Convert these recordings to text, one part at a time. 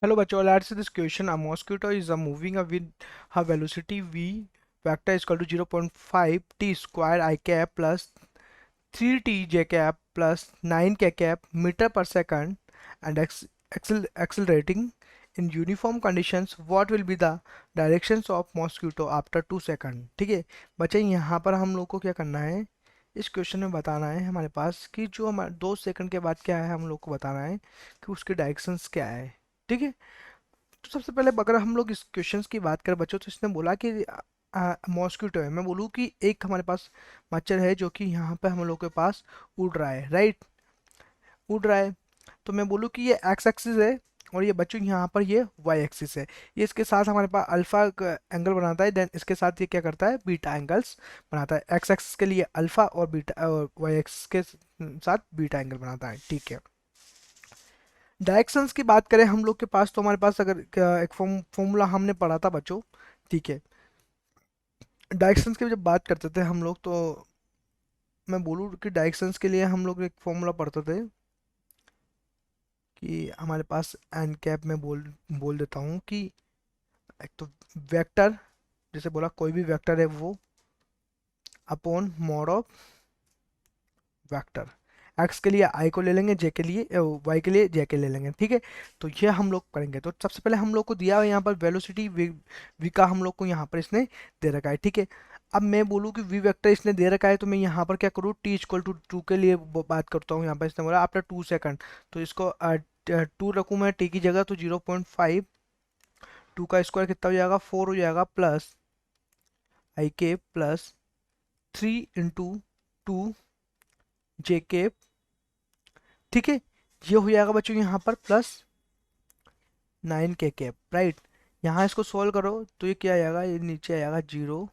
Hello, bachcho. Let's see this question. A mosquito is moving with a velocity v vector is equal to 0.5 t square I cap plus 3 t j cap plus 9 k cap meter per second and accelerating in uniform conditions. What will be the directions of mosquito after 2 seconds? ठीक है बच्चे, यहाँ पर हम लोग को क्या करना है, इस क्वेश्चन में बताना है हमारे पास कि जो हमारे 2 सेकंड के बाद क्या है, हम लोग को बताना है कि उसके डायरेक्शंस क्या है। ठीक है, तो सबसे पहले अगर हम लोग इस क्वेश्चंस की बात करें बच्चों, तो इसने बोला कि मॉस्किटो है। मैं बोलूँ कि एक हमारे पास मच्छर है जो कि यहाँ पे हम लोग के पास उड़ रहा है, राइट, उड़ रहा है। तो मैं बोलूँ कि ये एक्स एक्सिस है और ये बच्चों यहाँ पर ये वाई एक्सिस है। ये इसके साथ हमारे पास अल्फा एंगल बनाता है, देन इसके साथ ये क्या करता है, बीटा एंगल्स बनाता है। एक्स एक्सिस के लिए अल्फा और बीटा और वाई एक्सिस के साथ बीटा एंगल बनाता है। ठीक है, डायरेक्शंस की बात करें हम लोग के पास, तो हमारे पास अगर एक फॉर्मूला हमने पढ़ा था बच्चों। ठीक है, डायरेक्शंस की जब बात करते थे हम लोग, तो मैं बोलूँ कि डायरेक्शंस के लिए हम लोग एक फॉर्मूला पढ़ते थे कि हमारे पास एन कैप में बोल देता हूँ कि एक तो वेक्टर, जैसे बोला कोई भी वेक्टर है वो upon mod of vector. X के लिए आई को ले लेंगे, जे के लिए वाई के लिए जे के ले लेंगे। ठीक है, तो ये हम लोग करेंगे। तो सबसे पहले हम लोग को दिया है यहाँ पर वेलोसिटी वी का हम लोग को यहाँ पर इसने दे रखा है। ठीक है, अब मैं बोलूँ कि वी वेक्टर इसने दे रखा है, तो मैं यहाँ पर क्या करूँ, टी इक्वल टू टू के लिए बात करता हूँ। यहाँ पर इसने बोला आफ्टर 2 सेकंड, तो इसको 2 रखूँ मैं टी की जगह, तो 0.5, 2 का स्क्वायर कितना हो जाएगा, 4 हो जाएगा, प्लस आई के प्लस 3 इंटू 2 जे के। ठीक है, ये हो जाएगा बच्चों यहाँ पर प्लस 9 के कैप, राइट। यहाँ इसको सॉल्व करो तो ये क्या आएगा, ये नीचे आएगा 0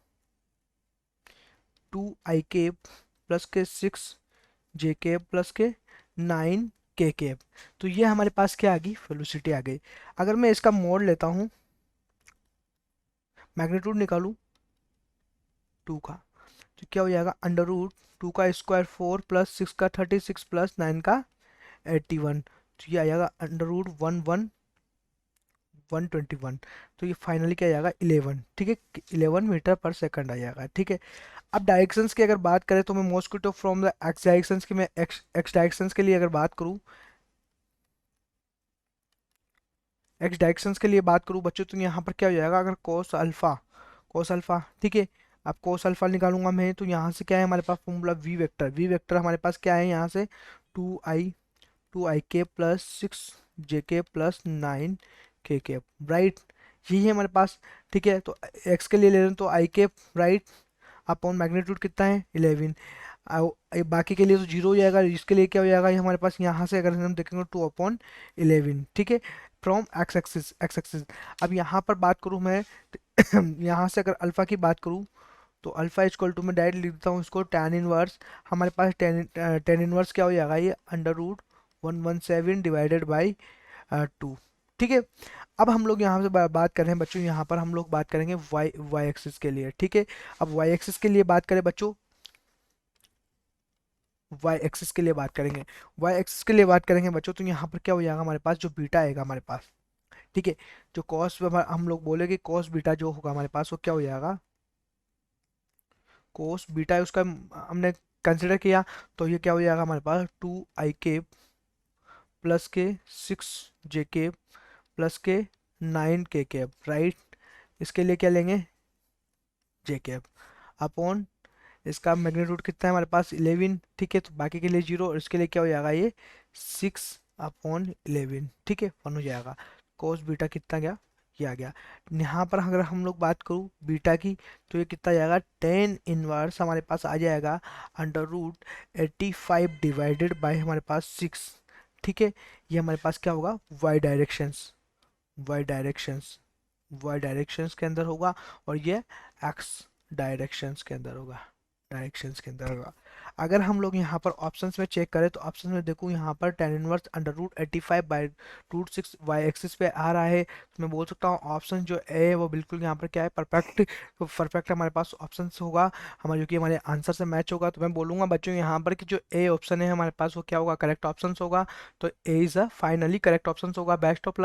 2 आई के प्लस के 6 जे के प्लस के 9 के कैप। तो ये हमारे पास क्या आ गई, वेलोसिटी आ गई। अगर मैं इसका मोड लेता हूँ, मैग्नीट्यूड निकालूं 2 का, तो क्या हो जाएगा, अंडर रूट 2 का स्क्वायर 4 प्लस 6 का 36 प्लस 9 का 81। तो ये आ जाएगा अंडर रूट 121। तो ये फाइनली क्या आ जाएगा, 11। ठीक है, 11 मीटर पर सेकंड आ जाएगा। ठीक है, अब डायरेक्शंस की अगर बात करें, तो मैं mosquito from the x directions की, मैं एक्स डायरेक्शंस के लिए अगर बात करूँ, एक्स डायरेक्शंस के लिए बात करूँ बच्चों, तो यहाँ पर क्या हो जाएगा, अगर कोस अल्फा, ठीक है, अब कोस अल्फा निकालूंगा मैं, तो यहाँ से क्या है हमारे पास फॉर्मूला वी वेक्टर हमारे पास क्या है यहाँ से, टू आई के प्लस 6 जे के प्लस 9 के राइट, यही है हमारे पास। ठीक है, तो एक्स के लिए ले लें तो आई के, राइट, अपॉन मैग्नीट्यूड कितना है 11। ये बाकी के लिए तो जीरो हो जाएगा, इसके लिए क्या हो जाएगा, ये हमारे पास यहाँ से अगर हम देखेंगे 2/11। ठीक है, फ्रॉम एक्स एक्सिस। अब यहाँ पर बात करूँ मैं, यहाँ से अगर अल्फा की बात करूँ, तो अल्फा इक्वल टू मैं डायरेक्ट लिख देता हूँ इसको टेन इनवर्स। हमारे पास टेन इनवर्स क्या हो जाएगा, ये अंडर रूट 117 डिवाइडेड बाई 2। ठीक है, अब हम लोग यहाँ से बात कर रहे हैं बच्चों, यहाँ पर हम लोग बात करेंगे वाई वाई एक्सिस के लिए। ठीक है, अब वाई एक्सिस के लिए बात करें बच्चों, वाई एक्सिस के लिए बात करेंगे, वाई एक्सिस के लिए बात करेंगे बच्चों, तो यहाँ पर क्या हो जाएगा हमारे पास, जो बीटा आएगा हमारे पास, ठीक है, जो कॉस हम लोग बोले कि कॉस बीटा जो होगा हमारे पास, वो क्या हो जाएगा, कोस बीटा है उसका हमने कंसिडर किया, तो ये क्या हो जाएगा हमारे पास, 2 आई के प्लस के 6 जे के प्लस के 9 के, राइट। इसके लिए क्या लेंगे, जे के अपॉन, इसका मैग्नीट्यूड कितना है हमारे पास 11। ठीक है, तो बाकी के लिए जीरो, और इसके लिए क्या हो जाएगा, ये 6/11। ठीक है, 1 हो जाएगा। कोस बीटा कितना गया, ये आ गया। यहाँ पर अगर हम लोग बात करूँ बीटा की, तो ये कितना जाएगा, 10 इनवर्स हमारे पास आ जाएगा अंडर रूट 85 डिवाइडेड बाय हमारे पास 6। ठीक है, ये हमारे पास क्या होगा, Y directions, Y directions, Y directions के अंदर होगा, और ये एक्स डायरेक्शंस के अंदर होगा, डायरेक्शंस के अंदर होगा। अगर हम लोग यहाँ पर ऑप्शंस में चेक करें, तो ऑप्शन में देखो यहाँ पर tan inverse under root 85 by root 6 Y axis पे आ रहा है, तो मैं बोल सकता हूँ ऑप्शन जो ए है वो बिल्कुल यहाँ पर क्या है, परफेक्ट। तो परफेक्ट हमारे पास ऑप्शन होगा हमारे, जो कि हमारे आंसर से मैच होगा। तो मैं बोलूँगा बच्चों यहाँ पर कि जो ए ऑप्शन है हमारे पास, वो क्या होगा, करेक्ट ऑप्शन होगा। तो A is a finally correct option होगा। Best of luck.